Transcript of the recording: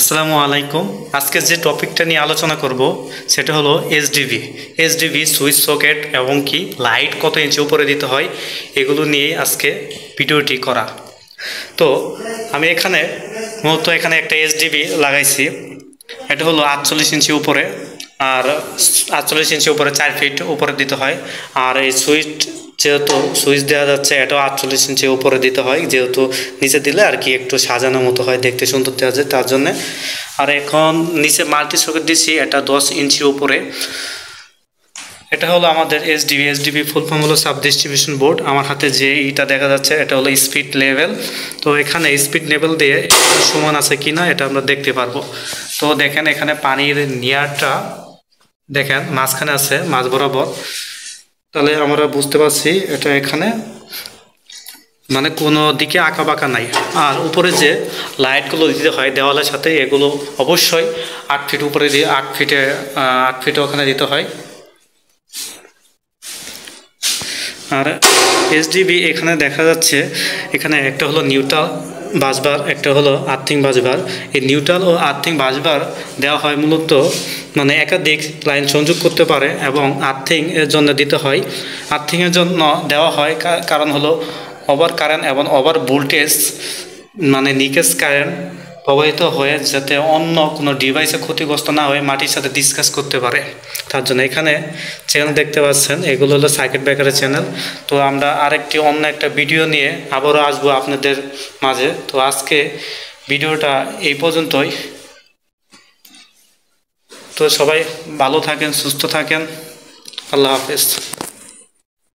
আসসালামু আলাইকুম। আজকে যে টপিকটা নিয়ে আলোচনা করব সেটা হলো এইচডিভি সুইচ সকেট এবং কি লাইট কত ইঞ্চি উপরে দিতে হয় এগুলো নিয়ে আজকে ভিডিওটি করা। তো আমি মূলত এখানে একটা এইচডিভি লাগাইছি। এটা হলো 48 ইঞ্চি উপরে, আর 48 ইঞ্চি উপরে 4 ফিট উপরে দিতে হয়। আর এই যেহেতু সুইচ দেওয়া যাচ্ছে, এটাও 48 ইঞ্চি উপরে দিতে হয়, যেহেতু নিচে দিলে আর কি একটু সাজানো মতো হয়, দেখতে সুন্দর দেওয়া যায় তার জন্যে। আর এখন নিচে মাল্টি সকেট দিচ্ছি, এটা 10 ইঞ্চি উপরে। এটা হলো আমাদের এইচডিভি ফুল ফর্ম হলো সাব ডিস্ট্রিবিউশন বোর্ড। আমার হাতে যে ইটা দেখা যাচ্ছে এটা হলো স্পিড লেভেল। তো এখানে স্পিড লেভেল দিয়ে সমান আছে কিনা এটা আমরা দেখতে পারবো। তো দেখেন এখানে পানির নিয়ারটা দেখেন মাঝখানে আছে, মাঝ বরাবর। তাহলে আমরা বুঝতে পারছি এটা এখানে মানে কোনো দিকে আঁকা বাঁকা নাই। আর উপরে যে লাইটগুলো দিতে হয় দেওয়ালের সাথে, এগুলো অবশ্যই 8 ফিট উপরে দিয়ে 8 ফিটে ওখানে দিতে হয়। আর এইচডিভি এখানে দেখা যাচ্ছে, এখানে একটা হলো নিউট্রাল বাসবার, একটা হলো আর্থিং বাসবার। এই নিউট্রাল ও আর্থিং বাসবার দেওয়া হয় মূলত মানে একাধিক লাইন সংযোগ করতে পারে, এবং আর্থিং এর জন্য দিতে হয়। আর্থিংয়ের জন্য দেওয়া হয় কারণ হলো ওভার কারেন্ট এবং ওভার ভোল্টেজ মানে লিকেজ কারেন্ট প্রবাহিত হয়ে যাতে অন্য কোনো ডিভাইসে ক্ষতিগ্রস্ত না হয়ে মাটির সাথে ডিসকাস করতে পারে, তার জন্য। এখানে চ্যানেল দেখতে পাচ্ছেন, এগুলো হলো সার্কিট ব্রেকারের চ্যানেল। তো আমরা অন্য একটা ভিডিও নিয়ে আবারও আসবো আপনাদের মাঝে। তো আজকে ভিডিওটা এই পর্যন্তই। তো সবাই ভালো থাকেন, সুস্থ থাকেন। আল্লাহ হাফেজ।